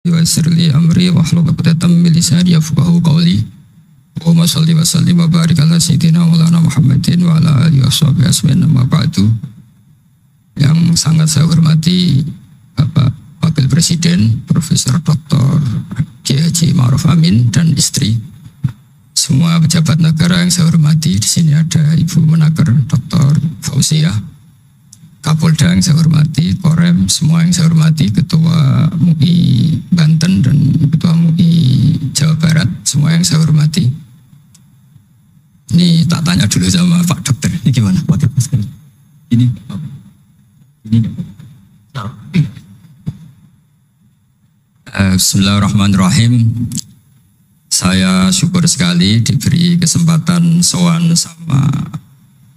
Yassir li amri wahlul 'uqdatam min lisani yafqahu qawli. Allahumma shalli wa sallim wa barik ala sayyidina Maulana Muhammadin wa ala alihi washabihi asmin amma ba'du. Yang sangat saya hormati Bapak Wakil Presiden Profesor Dr. Kiai Haji Ma'ruf Amin dan istri. Semua pejabat negara yang saya hormati, di sini ada Ibu Menaker Dr. Fauziah, Kapolda yang saya hormati, Korem, semua yang saya hormati, Ketua MUI Banten dan Ketua MUI Jawa Barat, semua yang saya hormati. Ini tak tanya dulu sama Pak Dokter, ini gimana Wakil Presiden? Ini Bismillahirrahmanirrahim. Saya syukur sekali diberi kesempatan sowan sama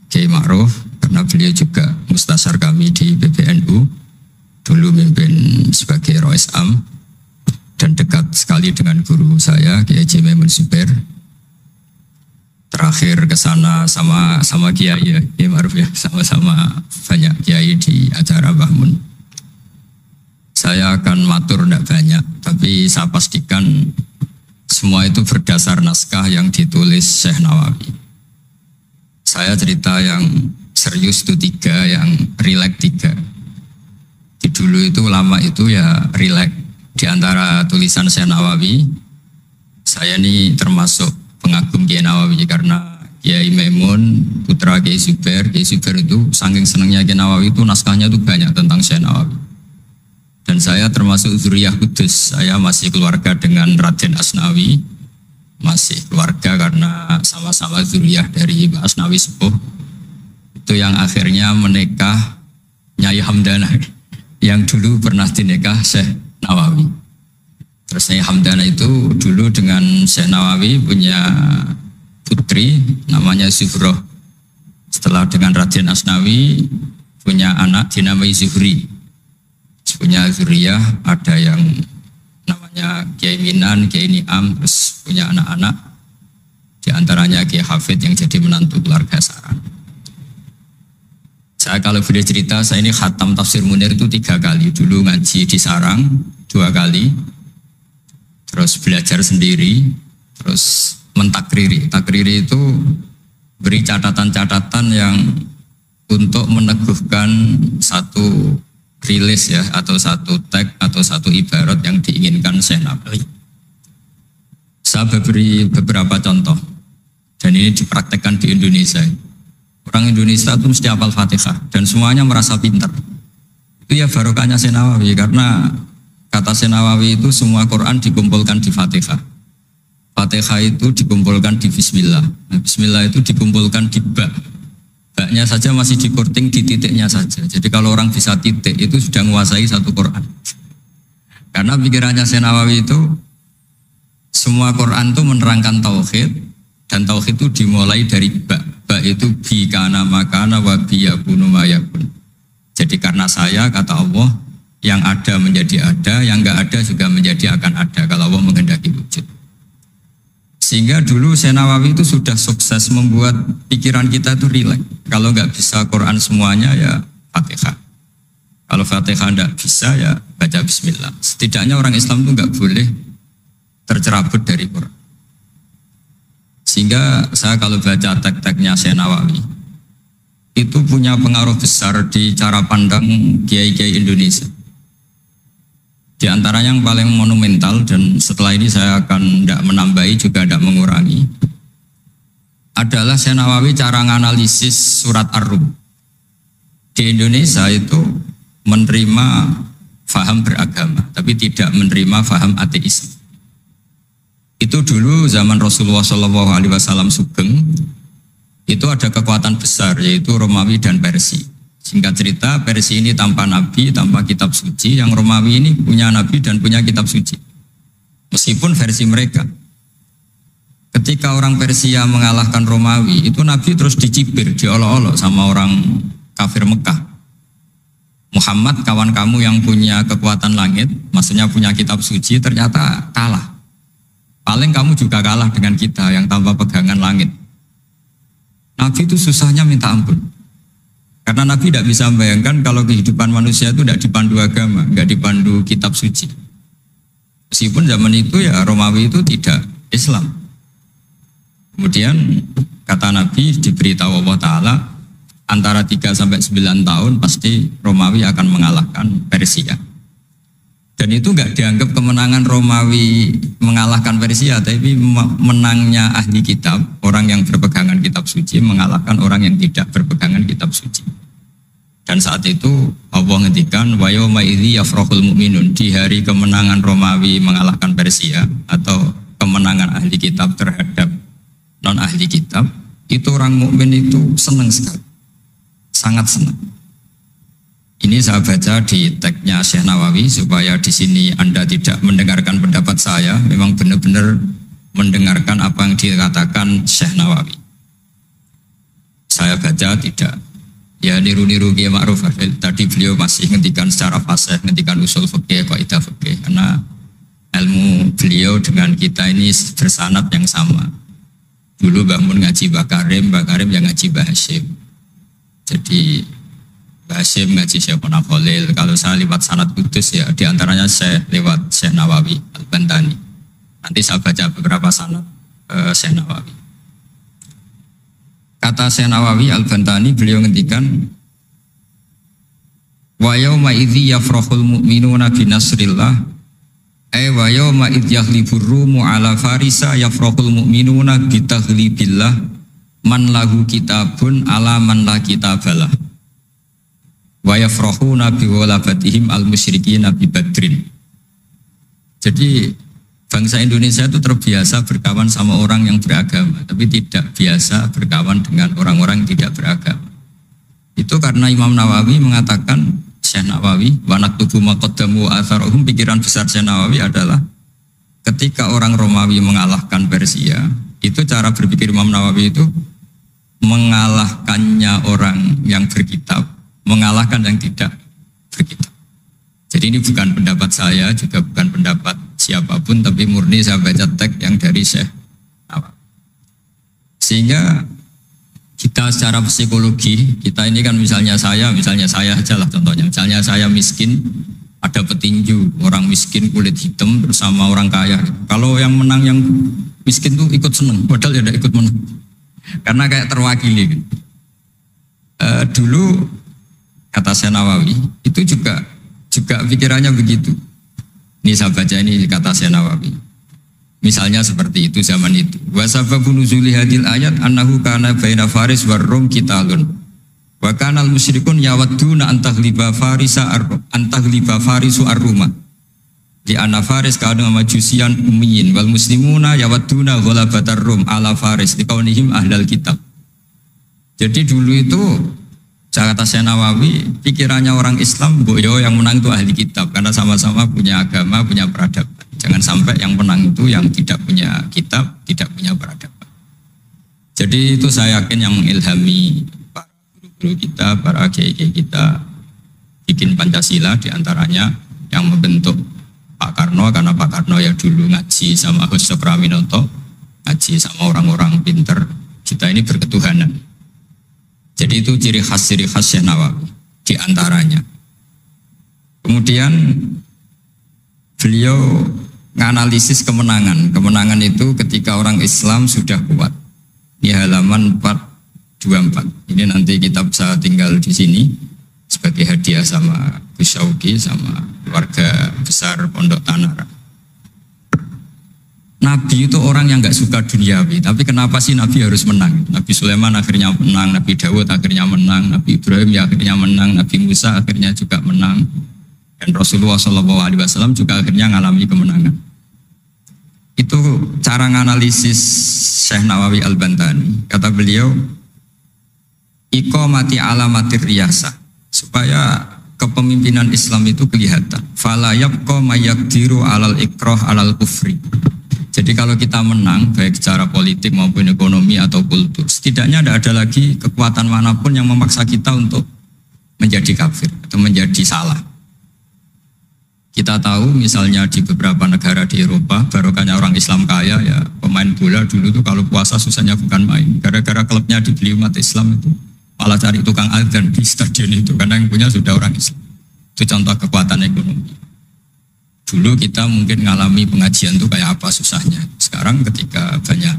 Kiai Ma'ruf, karena beliau juga mustasar kami di PBNU, dulu mimpin sebagai Rois Am dan dekat sekali dengan guru saya Kiai Haji Maimun Zubair. Terakhir ke sana sama Kiai ya, Kiai Ma'ruf ya, sama-sama banyak Kiai di acara Mbah Mun. Saya akan matur tidak banyak, tapi saya pastikan semua itu berdasar naskah yang ditulis Syekh Nawawi. Saya cerita yang serius itu 3, yang rileks 3. Di dulu itu lama itu ya rileks. Di antara tulisan Syekh Nawawi, saya ini termasuk pengagum Kiai Nawawi karena Kiai Maimun, putra Kiai Zubair itu saking senangnya Kiai Nawawi itu naskahnya itu banyak tentang Syekh Nawawi. Dan saya termasuk zuriyah kudus, saya masih keluarga dengan Raden Asnawi, masih keluarga karena sama-sama zuriyah dari Mbak Asnawi Sepuh. Itu yang akhirnya menikah Nyai Hamdana, yang dulu pernah dinikah Syekh Nawawi. Terus Nyai Hamdana itu dulu dengan Syekh Nawawi punya putri namanya Zuhroh. Setelah dengan Raden Asnawi punya anak dinamai Zuhri. Punya zuriyah, ada yang namanya Kiai Minan, Kiai Niam, terus punya anak-anak, di antaranya Kiai Hafid yang jadi menantu keluarga Saran. Saya kalau boleh cerita, saya ini khatam Tafsir Munir itu 3 kali. Dulu ngaji di Sarang 2 kali, terus belajar sendiri, terus mentakriri. Takriri itu beri catatan-catatan yang untuk meneguhkan satu rilis ya, atau satu tag atau satu ibarat yang diinginkan Syekh Nawawi. Saya beri beberapa contoh dan ini dipraktekkan di Indonesia. Orang Indonesia itu mesti hafal Fatihah dan semuanya merasa pintar. Itu ya barokahnya Syekh Nawawi, karena kata Syekh Nawawi itu semua Quran dikumpulkan di Fatihah. Fatihah itu dikumpulkan di Bismillah. Nah, Bismillah itu dikumpulkan di Ba. Baknya saja masih dikorting di titiknya saja. Jadi kalau orang bisa titik itu sudah menguasai satu Quran. Karena pikirannya Syekh Nawawi itu semua Quran itu menerangkan tauhid, dan tauhid itu dimulai dari ba. Ba itu bi kana makana wa bi yakunu ma yakun. Jadi karena saya, kata Allah, yang ada menjadi ada, yang enggak ada juga menjadi akan ada kalau Allah menghendaki wujud. Sehingga dulu Syekh Nawawi itu sudah sukses membuat pikiran kita itu rileks. Kalau nggak bisa Quran semuanya ya Fatihah. Kalau Fatihah nggak bisa ya baca Bismillah. Setidaknya orang Islam itu nggak boleh tercerabut dari Quran. Sehingga saya kalau baca teks-teksnya Syekh Nawawi itu punya pengaruh besar di cara pandang kiai-kiai Indonesia. Di antara yang paling monumental, dan setelah ini saya akan tidak menambahi juga tidak mengurangi, adalah Syekh Nawawi cara menganalisis surat Ar-Rum. Di Indonesia itu menerima faham beragama, tapi tidak menerima faham ateisme. Itu dulu zaman Rasulullah SAW sugeng, itu ada kekuatan besar yaitu Romawi dan Persia. Singkat cerita, Persia ini tanpa nabi, tanpa kitab suci. Yang Romawi ini punya nabi dan punya kitab suci. Meskipun versi mereka. Ketika orang Persia mengalahkan Romawi, itu nabi terus dicibir, diolok-olok sama orang kafir Mekah. Muhammad, kawan kamu yang punya kekuatan langit, maksudnya punya kitab suci, ternyata kalah. Paling kamu juga kalah dengan kita yang tanpa pegangan langit. Nabi itu susahnya minta ampun. Karena Nabi tidak bisa membayangkan kalau kehidupan manusia itu tidak dipandu agama, tidak dipandu kitab suci. Meskipun zaman itu ya Romawi itu tidak Islam. Kemudian kata Nabi diberitahu Allah Ta'ala antara 3 sampai 9 tahun pasti Romawi akan mengalahkan Persia. Dan itu enggak dianggap kemenangan Romawi mengalahkan Persia, tapi menangnya ahli kitab, orang yang berpegangan kitab suci mengalahkan orang yang tidak berpegangan kitab suci. Dan saat itu Allah ngendikan wa yauma idzi yafrahul mu'minun, di hari kemenangan Romawi mengalahkan Persia atau kemenangan ahli kitab terhadap non ahli kitab, itu orang mukmin itu senang sekali. Sangat senang. Ini saya baca di tagnya Syekh Nawawi supaya di sini Anda tidak mendengarkan pendapat saya, memang benar-benar mendengarkan apa yang dikatakan Syekh Nawawi. Saya baca tidak ya niru-niru Kiai Ma'ruf. Tadi beliau masih ngendikan secara fasih, ngendikan usul fikih, kaidah fikih, karena ilmu beliau dengan kita ini bersanad yang sama. Dulu Mbah Mun ngaji Mbah Karim yang ngaji Mbah Hasyim. Jadi Mbah Hasyim ngaji Syekh Khalil. Kalau saya lewat sanad kudus ya diantaranya saya lewat Syekh Nawawi Al-Bantani. Nanti saya baca beberapa sanad Syekh Nawawi. Kata Syekh Nawawi Al-Bantani, beliau ngendikan wa yauma idzi yafrahul mu'minuna bi nasrillah wa yauma idz yaghlibur rumu ala farisa yafrahul mu'minuna bi taghlibillah man lahu kitabun ala man la kitabalah wa yafrahuna bi walabatihim al musyrikina bi badrin. Jadi bangsa Indonesia itu terbiasa berkawan sama orang yang beragama, tapi tidak biasa berkawan dengan orang-orang yang tidak beragama. Itu karena Imam Nawawi mengatakan, Syekh Nawawi, wa naktubu maqaddamu atharohum, pikiran besar Syekh Nawawi adalah ketika orang Romawi mengalahkan Persia, itu cara berpikir Imam Nawawi itu mengalahkannya orang yang berkitab, mengalahkan yang tidak berkitab. Jadi ini bukan pendapat saya, juga bukan pendapat siapapun, tapi murni saya baca teks yang dari Syekh Nawawi. Sehingga kita secara psikologi, kita ini kan misalnya saya aja lah contohnya, misalnya saya miskin, ada petinju, orang miskin kulit hitam bersama orang kaya. Kalau yang menang yang miskin tuh ikut seneng, padahal ya tidak ikut menang, karena kayak terwakili. Dulu kata Syekh Nawawi itu juga pikirannya begitu. Ini saya baca ini kata Syekh Nawawi. Misalnya seperti itu zaman itu. Wa sababu nuzuli hadil ayat annahu kana baina Faris war Rum qitalun. Wa kana al musyrikun yawadduna antaghliba farisu ar-Ruma. Di anna Faris kana majusian ummiyin wal muslimuna yawadduna ghalabatar Rum ala Faris liqaunihim ahlal kitab. Jadi dulu itu kata Syekh Nawawi, pikirannya orang Islam, boyo yang menang itu ahli kitab karena sama-sama punya agama, punya peradaban. Jangan sampai yang menang itu yang tidak punya kitab, tidak punya peradaban. Jadi itu saya yakin yang mengilhami para guru-guru kita, para kiai-kiai kita bikin Pancasila, diantaranya yang membentuk Pak Karno, karena Pak Karno ya dulu ngaji sama Hussein Praminoto, ngaji sama orang-orang pinter. Kita ini berketuhanan. Jadi itu ciri khas Syekh Nawawi diantaranya. Kemudian beliau menganalisis kemenangan. Kemenangan itu ketika orang Islam sudah kuat. Di halaman 424. Ini nanti kita bisa tinggal di sini sebagai hadiah sama Gus Syauqi sama keluarga besar Pondok Tanara. Nabi itu orang yang nggak suka duniawi, tapi kenapa sih Nabi harus menang? Nabi Sulaiman akhirnya menang, Nabi Dawud akhirnya menang, Nabi Ibrahim ya akhirnya menang, Nabi Musa akhirnya juga menang, dan Rasulullah SAW juga akhirnya mengalami kemenangan. Itu cara menganalisis Syekh Nawawi Al-Bantani. Kata beliau, iqamati alamatir riyasah, supaya kepemimpinan Islam itu kelihatan. Fala yabqa mayaqdiru alal ikrah alal kufri. Jadi kalau kita menang, baik secara politik maupun ekonomi atau kultur, setidaknya tidak ada lagi kekuatan manapun yang memaksa kita untuk menjadi kafir atau menjadi salah. Kita tahu misalnya di beberapa negara di Eropa, barokahnya orang Islam kaya, ya pemain bola dulu tuh kalau puasa susahnya bukan main. Gara-gara klubnya dibeli umat Islam itu, malah cari tukang adzan di stadion itu, karena yang punya sudah orang Islam. Itu contoh kekuatan ekonomi. Dulu kita mungkin ngalami pengajian tuh kayak apa susahnya. Sekarang ketika banyak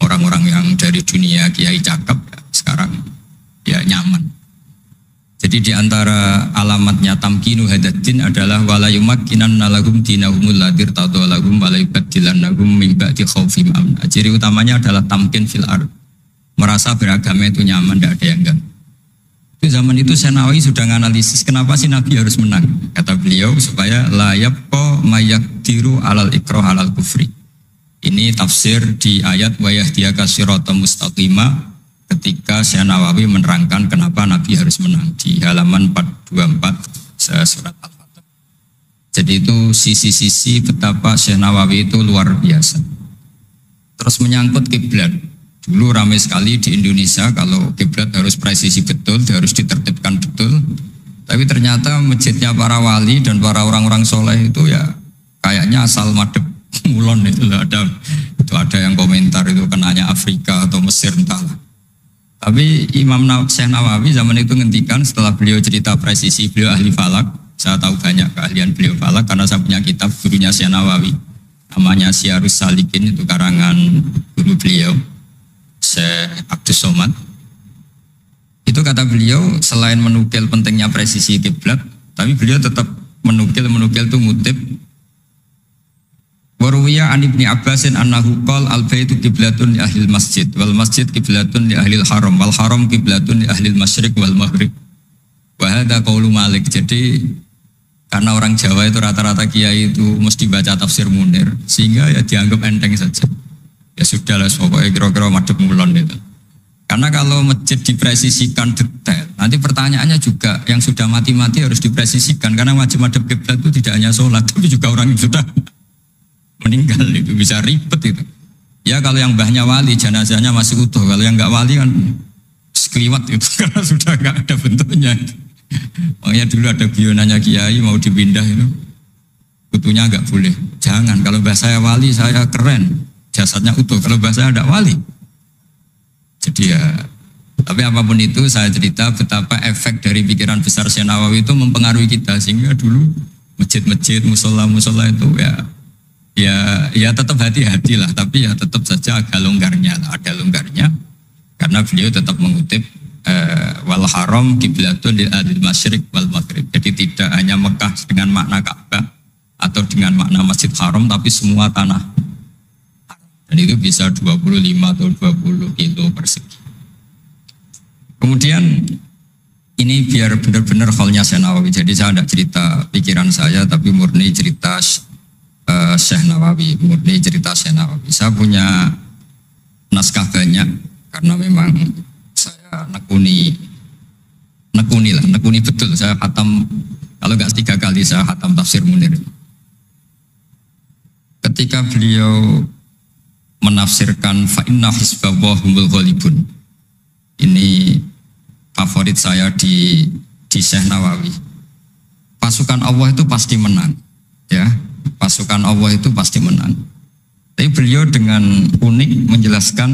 orang-orang yang dari dunia kiai cakep, sekarang ya nyaman. Jadi di antara alamatnya tamkinu hadatin adalah wala yumakkinanna lahum dinahumul ladzi irtadha lahum wa la yubaddilannahum min ba'di khaufihim amna. Ciri utamanya adalah tamkin fil ard. Merasa beragama itu nyaman, tidak ada yang enggak. Itu zaman itu Senawi sudah menganalisis kenapa sih Nabi harus menang. Kata beliau supaya la yabqa mayaqdiru alal ikrah alal kufri. Ini tafsir di ayat wa yahdiyaka siratan mustaqima. Ketika Syekh Nawawi menerangkan kenapa Nabi harus menang di halaman 424 surat Al-Fatih. Jadi itu sisi-sisi betapa Syekh Nawawi itu luar biasa. Terus menyangkut kiblat. Dulu ramai sekali di Indonesia kalau kiblat harus presisi betul, harus ditertibkan betul. Tapi ternyata masjidnya para wali dan para orang-orang soleh itu ya kayaknya asal madep mulon itu ada yang komentar itu kenanya Afrika atau Mesir entahlah. Tapi Imam Syekh Nawawi zaman itu ngendikan setelah beliau cerita presisi, beliau ahli falak. Saya tahu banyak keahlian beliau falak karena saya punya kitab gurunya Syekh Nawawi. Namanya Syiarus Salikin, itu karangan guru beliau, Syekh Abdus Somad. Itu kata beliau selain menukil pentingnya presisi kiblat, tapi beliau tetap menukil itu ngutip Waruwiya an Ibni Abbasin annahu qol al-baitu qiblatun li ahlil masjid wal masjid qiblatun li ahlil haram wal haram qiblatun li ahlil masyriq wal maghrib. Wa hadza qaulu Malik. Jadi karena orang Jawa itu rata-rata kiai itu mesti baca tafsir Munir sehingga ya dianggap enteng saja. Ya sudahlah pokoknya kira-kira madhep mulon itu. Karena kalau masjid dipresisikan detail, nanti pertanyaannya juga yang sudah mati-mati harus dipresisikan karena wajib madhep kiblat itu tidak hanya sholat tapi juga orang yang sudah meninggal itu bisa ribet itu. Ya kalau yang mbahnya wali jenazahnya masih utuh, kalau yang enggak wali kan sekliwat itu karena sudah enggak ada bentuknya. Makanya dulu ada guyonannya kiai mau dipindah itu utuhnya enggak boleh. Jangan, kalau mbah saya wali saya keren, jasadnya utuh. Kalau mbah saya enggak wali. Jadi ya, tapi apapun itu saya cerita betapa efek dari pikiran besar Syekh Nawawi itu mempengaruhi kita sehingga dulu masjid-masjid, musola-musola itu ya tetap hati-hati lah, tapi ya tetap saja agak longgarnya lah, ada longgarnya karena beliau tetap mengutip wal haram qiblatun lil ahlil masyriq wal maghrib. Jadi tidak hanya Mekah dengan makna Ka'bah atau dengan makna Masjid Haram tapi semua tanah. Dan itu bisa 25 atau 20 kilo persegi. Kemudian ini biar benar-benar halnya Syekh Nawawi. Jadi saya tidak cerita pikiran saya tapi murni cerita Syekh Nawawi, murni cerita Syekh Nawawi. Saya punya naskah banyak karena memang saya nekuni betul. Saya khatam, kalau nggak 3 kali saya khatam tafsir Munir. Ketika beliau menafsirkan fa inna hizballahi humul ghalibun. Ini favorit saya di Syekh Nawawi. Pasukan Allah itu pasti menang, ya. Pasukan Allah itu pasti menang. Tapi beliau dengan unik menjelaskan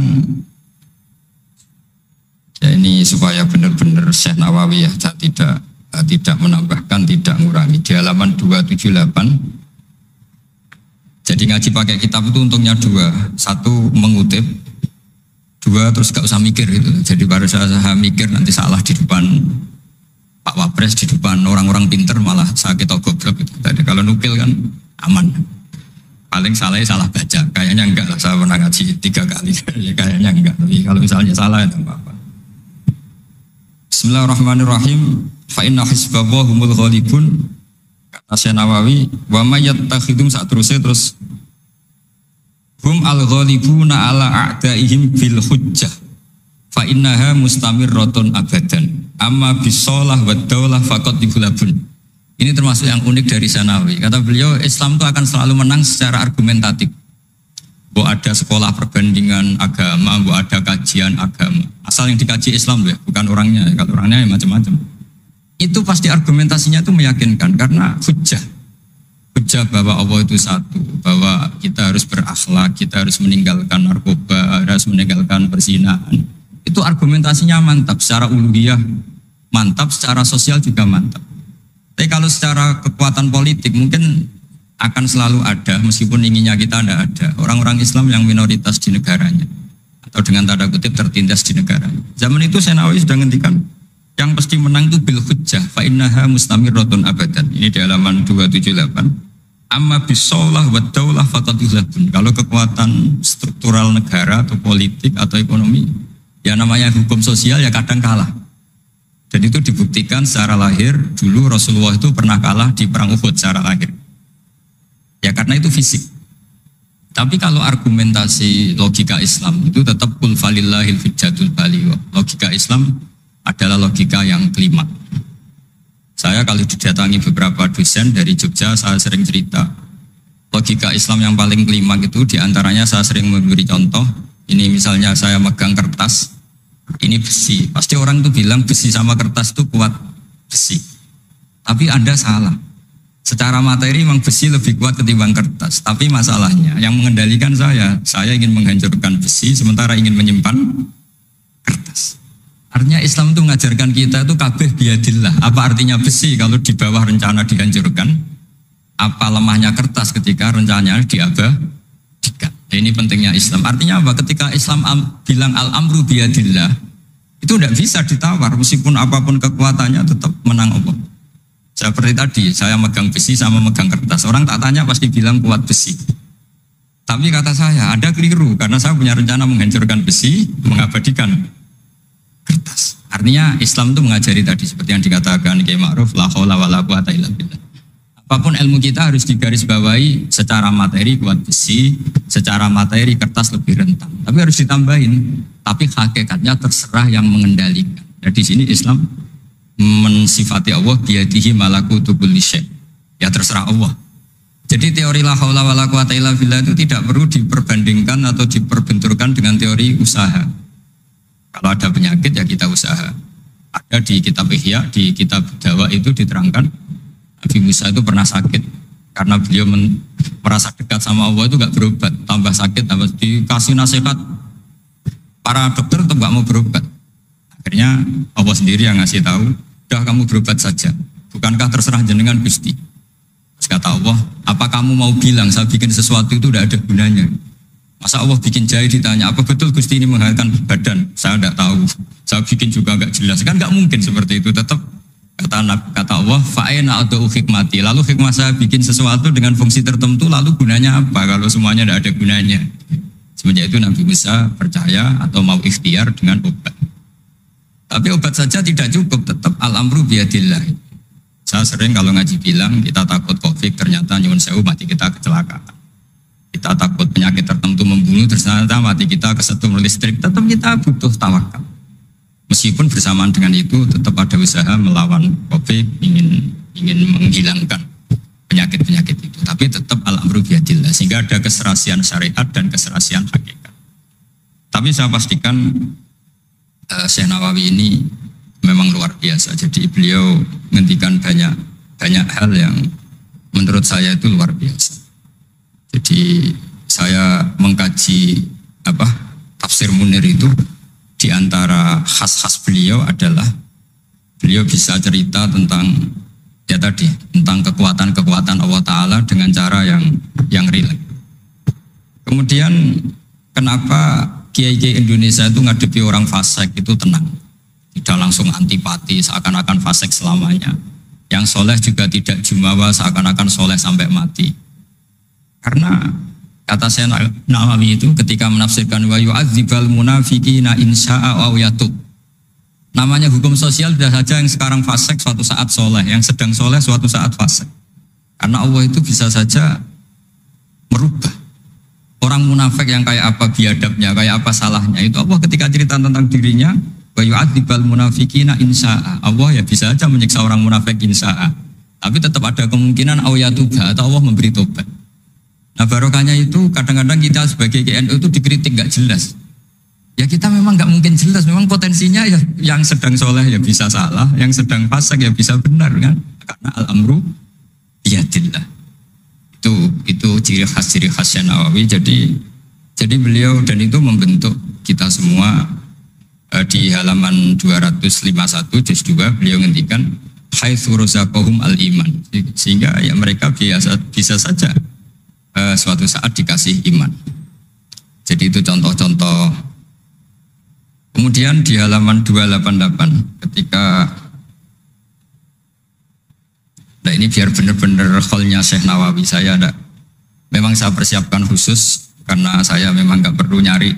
ya ini supaya benar-benar Syekh Nawawi ya tidak menambahkan, tidak mengurangi. Di halaman 278. Jadi ngaji pakai kitab itu untungnya 2. 1 mengutip, 2 terus gak usah mikir gitu. Jadi baru saya mikir nanti salah di depan Pak Wapres, di depan orang-orang pinter malah saya kita goblok gitu. Jadi kalau nukil kan aman. Paling salahnya salah baca. Kayaknya enggak lah, saya pernah ngaji 3 kali. Kayaknya enggak. Tapi kalau misalnya salah itu apa-apa. Bismillahirrahmanirrahim. Fa inna hizballahi humul ghalibun. Kata Syekh Nawawi, wa may yattakhidum terus hum al-ghalibuna ala a'daihim bil hujjah fa innaha mustamirratun abadan amma bisolah wa daulah faqad dibulabun. Ini termasuk yang unik dari Syekh Nawawi. Kata beliau, Islam itu akan selalu menang secara argumentatif. Bahwa ada sekolah perbandingan agama, bahwa ada kajian agama. Asal yang dikaji Islam ya, bukan orangnya. Kalau orangnya ya macam-macam. Itu pasti argumentasinya itu meyakinkan karena hujjah bahwa Allah itu satu, bahwa kita harus berakhlak, kita harus meninggalkan narkoba, harus meninggalkan perzinahan. Itu argumentasinya mantap, secara uluhiyah mantap, secara sosial juga mantap. Tapi kalau secara kekuatan politik mungkin akan selalu ada meskipun inginnya kita tidak ada. Orang-orang Islam yang minoritas di negaranya atau dengan tanda kutip tertindas di negaranya. Zaman itu Senawi sudah ngendikan yang pasti menang itu bil hujjah fa innaha mustamirratun abadan. Ini di halaman 278. Amma bisaulah wa daulah faqad yuhlabun. Kalau kekuatan struktural negara atau politik atau ekonomi, ya namanya hukum sosial ya kadang kalah. Dan itu dibuktikan secara lahir. Dulu Rasulullah itu pernah kalah di perang Uhud secara lahir. Ya karena itu fisik. Tapi kalau argumentasi logika Islam itu tetap kul falillahil hujjatul baligh. Logika Islam adalah logika yang kelima. Saya kalau didatangi beberapa dosen dari Jogja, saya sering cerita logika Islam yang paling kelima itu diantaranya saya sering memberi contoh. Ini misalnya saya megang kertas, ini besi. Pasti orang itu bilang besi sama kertas itu kuat besi. Tapi Anda salah. Secara materi memang besi lebih kuat ketimbang kertas. Tapi masalahnya yang mengendalikan saya ingin menghancurkan besi sementara ingin menyimpan kertas. Artinya Islam itu mengajarkan kita itu kabeh biadillah. Apa artinya besi kalau di bawah rencana dihancurkan? Apa lemahnya kertas ketika rencananya diabadikan? Ini pentingnya Islam. Artinya apa? Ketika Islam bilang al-amru biadillah, itu tidak bisa ditawar. Meskipun apapun kekuatannya tetap menang Allah. Seperti tadi, saya megang besi sama megang kertas. Orang tak tanya pasti bilang kuat besi. Tapi kata saya, Anda keliru. Karena saya punya rencana menghancurkan besi, mengabadikan kertas. Artinya Islam itu mengajari tadi seperti yang dikatakan Kiai Ma'ruf la haula wala quwata illa billah. Apapun ilmu kita harus digarisbawahi secara materi kuat besi, secara materi kertas lebih rentan. Tapi harus ditambahin, tapi hakikatnya terserah yang mengendalikan. Jadi di sini Islam mensifati Allah biyadihi malakutu kulli syai'. Ya terserah Allah. Jadi teori la haula wala quwata illa billah itu tidak perlu diperbandingkan atau diperbenturkan dengan teori usaha. Kalau ada penyakit ya kita usaha. Ada di kitab Ihya, di kitab Dawa itu diterangkan Nabi Musa itu pernah sakit karena beliau merasa dekat sama Allah itu gak berobat, tambah sakit, tambah dikasih nasihat. Para dokter tetap gak mau berobat. Akhirnya Allah sendiri yang ngasih tahu, udah kamu berobat saja. Bukankah terserah jenengan Gusti? Terus kata Allah, apa kamu mau bilang saya bikin sesuatu itu udah ada gunanya? Masa Allah bikin jahe ditanya, apa betul Gusti ini menghasilkan badan? Saya tidak tahu. Saya bikin juga enggak jelas. Kan enggak mungkin seperti itu. Tetap kata Allah, fa'ena atau hikmati. Lalu hikmah saya bikin sesuatu dengan fungsi tertentu, lalu gunanya apa? Kalau semuanya tidak ada gunanya. Semenjak itu Nabi Musa percaya atau mau ikhtiar dengan obat. Tapi obat saja tidak cukup. Tetap al-amru biyadillah. Saya sering kalau ngaji bilang, kita takut COVID, ternyata nyuwun sewu mati kita kecelakaan. Kita takut penyakit tertentu membunuh, ternyata mati kita kesetrum listrik. Tetap kita butuh tawakal. Meskipun bersamaan dengan itu tetap ada usaha melawan COVID, ingin menghilangkan penyakit-penyakit itu. Tapi tetap al-amru biyadillah. Sehingga ada keserasian syariat dan keserasian hakikat. Tapi saya pastikan Syekh Nawawi ini memang luar biasa. Jadi beliau menghentikan banyak hal yang menurut saya itu luar biasa. Jadi saya mengkaji tafsir Munir itu di antara khas-khas beliau adalah beliau bisa cerita tentang ya tadi tentang kekuatan Allah Ta'ala dengan cara yang rileks. Kemudian kenapa kiai-kiai Indonesia itu ngadepi orang fasik itu tenang, tidak langsung antipati seakan-akan fasik selamanya. Yang soleh juga tidak jumawa seakan-akan soleh sampai mati. Karena kata saya Nawawi itu ketika menafsirkan wa yu'adzibal munafiqina insya'a aw yatub. Namanya hukum sosial sudah saja yang sekarang fasik suatu saat soleh, yang sedang soleh suatu saat fasik. Karena Allah itu bisa saja merubah. Orang munafik yang kayak apa biadabnya, kayak apa salahnya, itu Allah ketika cerita tentang dirinya wa yu'adzibal munafiqina insya'a. Allah ya bisa saja menyiksa orang munafik insya'a. Tapi tetap ada kemungkinan aw yatuba atau Allah memberi tobat. Nah barokahnya itu kadang-kadang kita sebagai GNU itu dikritik gak jelas. Ya kita memang gak mungkin jelas, memang potensinya ya yang sedang soleh ya bisa salah, yang sedang fasik ya bisa benar kan. Karena al-amru biyadillah. Itu ciri khas Nawawi. Jadi beliau dan itu membentuk kita semua di halaman 251 juz 2 beliau ngendikan haitsu razaqahum al-iman. Sehingga ya mereka bisa saja suatu saat dikasih iman. Jadi itu contoh-contoh. Kemudian di halaman 288 ketika nah ini biar benar-benar kholnya Syekh Nawawi saya ada. Memang saya persiapkan khusus karena saya memang nggak perlu nyari.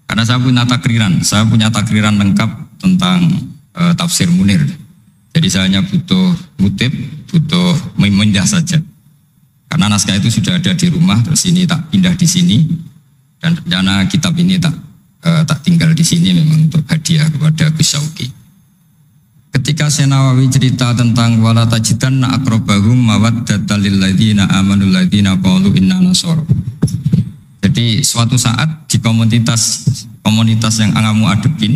Karena saya punya takriran lengkap tentang tafsir Munir. Jadi saya hanya butuh kutip, butuh memindah saja. Karena naskah itu sudah ada di rumah, terus ini tak pindah di sini. Dan rencana kitab ini tak tinggal di sini memang untuk hadiah kepada Gus Syauqi. Ketika Syekh Nawawi cerita tentang wala tajidanna aqrabahum mawaddatal lil ladzina amanu ladzina qalu inna nasara. Jadi suatu saat di komunitas yang kamu adepin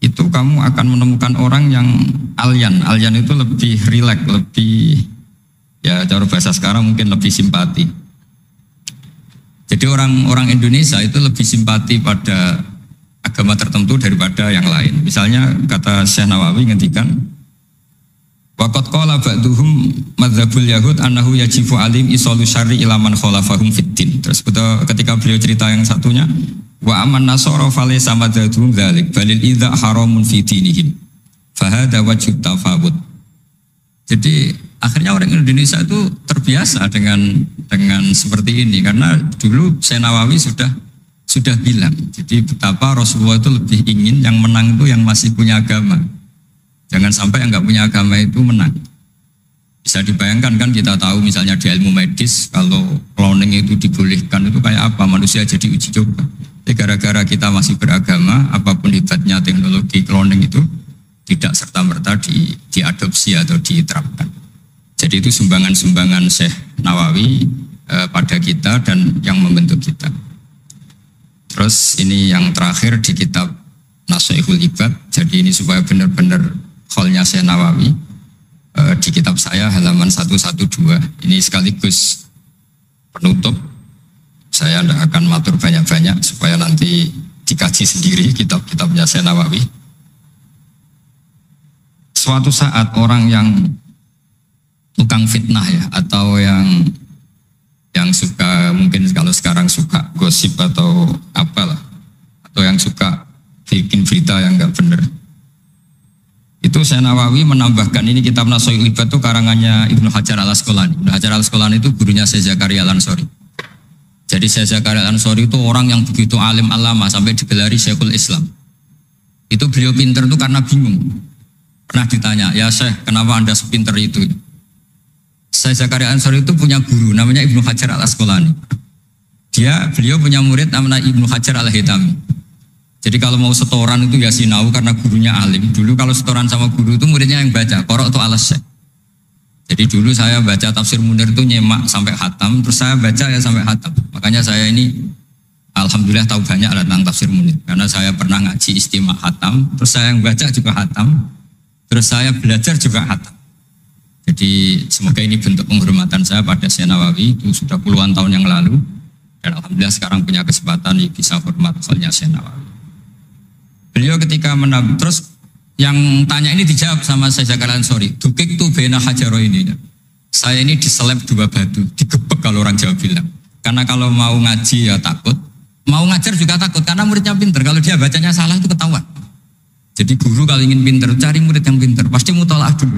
itu kamu akan menemukan orang yang alyan. Alyan itu lebih rileks, lebih ya cara bahasa sekarang mungkin lebih simpati. Jadi orang Indonesia itu lebih simpati pada agama tertentu daripada yang lain. Misalnya kata Syekh Nawawi ngendikan waqad qala ba'duhum madzhabul yahud annahu yajibu alim isalu syarri ila man khalafahum fiddin. Terus ketika beliau cerita yang satunya wa aman nasara falaysa madzhabum dzalik balil idza haramun fi dinihim fa hadza wajhu tafawut. Jadi akhirnya orang Indonesia itu terbiasa dengan seperti ini karena dulu Syekh Nawawi sudah bilang. Jadi betapa Rasulullah itu lebih ingin yang menang itu yang masih punya agama. Jangan sampai yang nggak punya agama itu menang. Bisa dibayangkan kan kita tahu misalnya di ilmu medis kalau cloning itu dibolehkan itu kayak apa manusia jadi uji coba. Jadi gara-gara kita masih beragama apapun hebatnya teknologi cloning itu tidak serta-merta diadopsi atau diterapkan. Jadi itu sumbangan-sumbangan Syekh Nawawi pada kita dan yang membentuk kita. Terus ini yang terakhir di kitab Nashihul Ibad. Jadi ini supaya benar-benar kholnya Syekh Nawawi di kitab saya halaman 112. Ini sekaligus penutup. Saya tidak akan matur banyak-banyak supaya nanti dikaji sendiri kitab-kitabnya Syekh Nawawi. Suatu saat orang yang tukang fitnah ya atau yang suka mungkin kalau sekarang suka gosip atau apalah atau yang suka bikin berita yang enggak benar. Itu Syekh Nawawi menambahkan ini kitab Nashihul Ibad itu karangannya Ibnu Hajar Al-Asqalani. Ibnu Hajar Al-Asqalani itu gurunya Syekh Zakaria Al-Ansori. Jadi Syekh Zakaria Al-Ansori itu orang yang begitu alim alama sampai digelari Syekhul Islam. Itu beliau pinter itu karena bingung. Pernah ditanya, ya Syekh kenapa Anda sepinter itu? Syekh Zakaria Al-Ansori itu punya guru namanya Ibnu Hajar Al-Asqalani. Beliau punya murid namanya Ibnu Hajar Al-Haytami. Jadi kalau mau setoran itu ya sinau karena gurunya alim. Dulu kalau setoran sama guru itu muridnya yang baca, korok itu alas Syekh. Jadi dulu saya baca tafsir Munir itu nyemak sampai khatam, terus saya baca ya sampai khatam. Makanya saya ini alhamdulillah tahu banyak tentang tafsir Munir. Karena saya pernah ngaji istimak khatam, terus saya yang baca juga khatam, terus saya belajar juga khatam. Jadi semoga ini bentuk penghormatan saya pada Syekh Nawawi, itu sudah puluhan tahun yang lalu. Dan alhamdulillah sekarang punya kesempatan bisa hormat kholnya Syekh Nawawi. Beliau ketika terus yang tanya ini dijawab sama Syekh Zakaria Al-Ansori. Dukik tu bena hajaro ini. Saya ini diseleb 2 batu, digebek kalau orang Jawa bilang. Karena kalau mau ngaji ya takut, mau ngajar juga takut karena muridnya pinter. Kalau dia bacanya salah itu ketahuan. Jadi guru kalau ingin pinter cari murid yang pinter, pasti mutolaah dulu.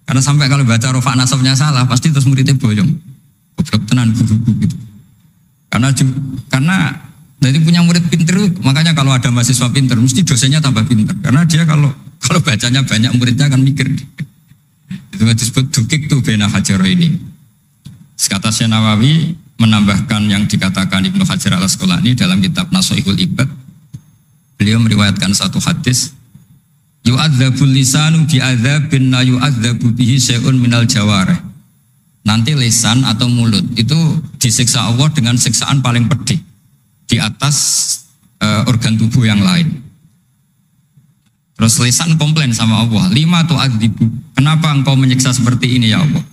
Karena sampai kalau baca rofa nasabnya salah, pasti terus muridnya boyong. Goblok tenan guru-guru gitu. Karena jadi punya murid pinter, makanya kalau ada mahasiswa pinter, mesti dosennya tambah pinter. Karena dia kalau bacanya banyak, muridnya akan mikir. Itu disebut dukik tu bena hajaro ini. Kata Syekh Nawawi menambahkan yang dikatakan Ibnu Hajar Al-Asqalani dalam kitab Nashihul Ibad. Beliau meriwayatkan satu hadis. Yu'adzabul lisanu bi'adzabin la yu'adzabu bihi syai'un minal jawarih. Nanti lisan atau mulut itu disiksa Allah dengan siksaan paling pedih di atas organ tubuh yang lain. Terus lisan komplain sama Allah, 5 tu'adzibu, kenapa engkau menyiksa seperti ini ya Allah?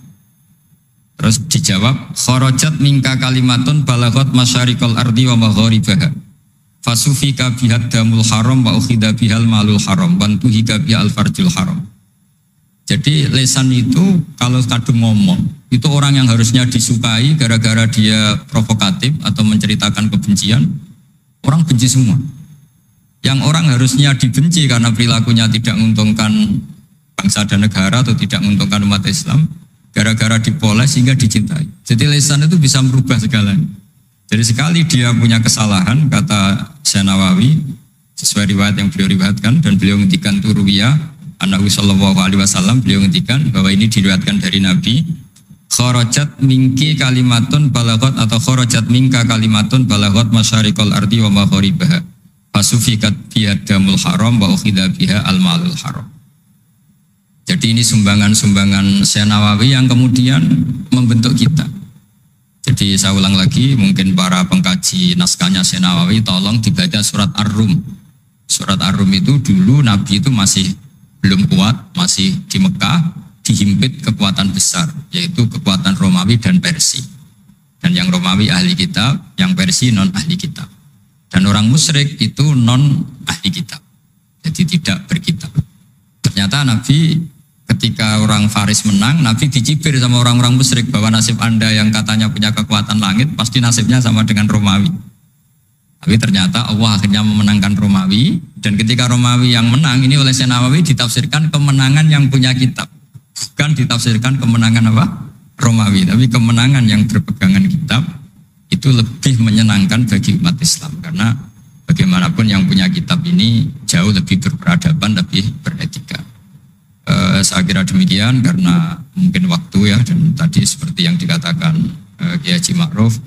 Terus dijawab, kharajat minka kalimatun balaghat masyariqal ardi wa magharibaha. Fasufika bihad damul haram wa ukhida bihal malul haram wa tuhika bihal farjul haram. Jadi lesan itu kalau kadung ngomong, itu orang yang harusnya disukai gara-gara dia provokatif atau menceritakan kebencian, orang benci semua. Yang orang harusnya dibenci karena perilakunya tidak menguntungkan bangsa dan negara atau tidak menguntungkan umat Islam, gara-gara dipoles sehingga dicintai. Jadi lesan itu bisa merubah segalanya. Jadi sekali dia punya kesalahan, kata Syekh Nawawi, sesuai riwayat yang beliau riwayatkan, dan beliau ngendikan turuwiyah, Nabi sallallahu alaihi wasallam, beliau ngendikan bahwa ini diriwayatkan dari Nabi, kharajat minki kalimatun balagot atau kharajat minka kalimatun balagot masyariqal ardi wa magharibaha. Fasufikat biha damul haram wa ukhidha biha al-malul haram. Jadi ini sumbangan-sumbangan Syekh Nawawi yang kemudian membentuk kita. Jadi saya ulang lagi, mungkin para pengkaji naskahnya Syekh Nawawi tolong dibaca surat Ar-Rum. Surat Ar-Rum itu dulu Nabi itu masih belum kuat, masih di Mekah, dihimpit kekuatan besar, yaitu kekuatan Romawi dan Persia. Dan yang Romawi ahli kitab, yang Persia non ahli kitab. Dan orang musyrik itu non ahli kitab, jadi tidak berkitab. Ternyata Nabi ketika orang Faris menang, Nabi dicibir sama orang-orang musyrik bahwa nasib Anda yang katanya punya kekuatan langit pasti nasibnya sama dengan Romawi. Tapi ternyata Allah akhirnya memenangkan Romawi, dan ketika Romawi yang menang ini oleh Syekh Nawawi ditafsirkan kemenangan yang punya kitab. Bukan ditafsirkan kemenangan apa? Romawi, tapi kemenangan yang berpegangan kitab itu lebih menyenangkan bagi umat Islam, karena bagaimanapun yang punya kitab ini jauh lebih berperadaban, lebih beretika. Saya kira demikian karena mungkin waktu ya, dan tadi seperti yang dikatakan Kiai Haji Ma'ruf,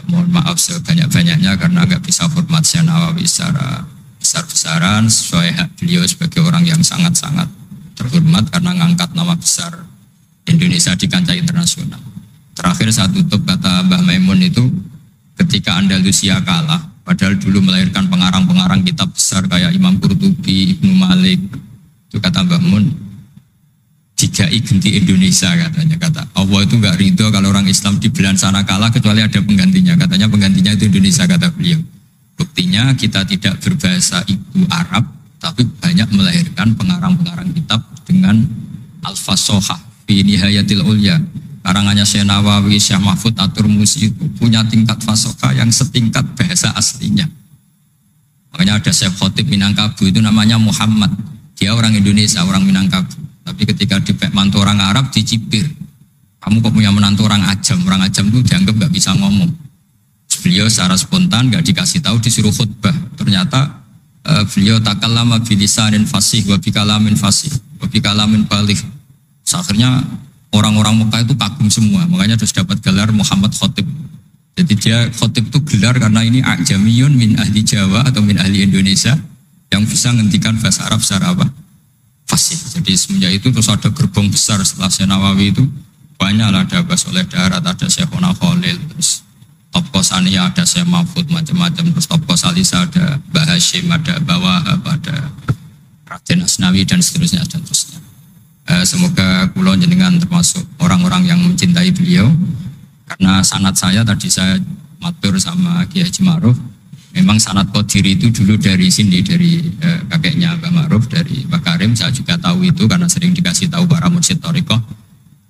mohon maaf sebanyak-banyaknya karena nggak bisa hormat Syekh Nawawi secara besar-besaran sesuai hak beliau sebagai orang yang sangat-sangat terhormat karena ngangkat nama besar Indonesia di kancah internasional. Terakhir saya tutup kata Mbah Maimun itu, ketika Andalusia kalah, padahal dulu melahirkan pengarang-pengarang kitab besar kayak Imam Qurtubi, Ibnu Malik, itu kata Mbah Mun, digai ganti Indonesia katanya. Kata Allah itu nggak ridho kalau orang Islam di belahan sana kalah kecuali ada penggantinya. Katanya penggantinya itu Indonesia, kata beliau. Buktinya kita tidak berbahasa ibu Arab, tapi banyak melahirkan pengarang-pengarang kitab dengan al-fasohah fi nihayatil ulya. Karangannya Syekh Nawawi, Syekh Mahfud At-Turmusi itu punya tingkat fasohah yang setingkat bahasa aslinya. Makanya ada Syekh Khotib Minangkabau itu namanya Muhammad. Dia orang Indonesia, orang Minangkabau. Tapi ketika dipek mantu orang Arab dicibir. Kamu kok punya menantu orang Ajam? Orang Ajam itu dianggap nggak bisa ngomong. Beliau secara spontan nggak dikasih tahu, disuruh khutbah. Ternyata beliau takallama bilisanin fasih wa bikalamin fasih wa bikalamin baligh. Akhirnya orang-orang Mekah itu kagum semua. Makanya terus dapat gelar Muhammad Khotib. Jadi dia Khotib itu gelar karena ini Ajamiyun min ahli Jawa atau min ahli Indonesia yang bisa menghentikan bahasa Arab secara apa? Fasih. Jadi semenjak itu terus ada gerbong besar setelah Syekh Nawawi itu banyak lah, ada Abbas Soleh Darat, ada Syekhona Khalil, terus Top Kosania ada Syekh Mahfud, macam-macam, terus Top Kosalisa ada Mbah Hashim, ada Mbah Wahab, ada Raden Asnawi dan seterusnya dan terusnya. Semoga kula jenengan termasuk orang-orang yang mencintai beliau, karena sanad saya tadi saya matur sama Kiai Haji Ma'ruf. Memang sanad Qadiri itu dulu dari sini, dari kakeknya Mbak Ma'ruf, dari Mbak Karim. Saya juga tahu itu karena sering dikasih tahu para mursyid thariqah.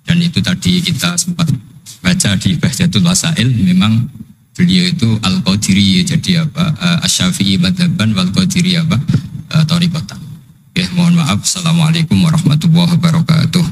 Dan itu tadi kita sempat baca di Bahjatul Wasail, memang beliau itu Al-Qadiri, jadi apa, Asy-Syafi'i madzhaban wal Qadiri apa, thariqatan. Mohon maaf. Assalamualaikum warahmatullahi wabarakatuh.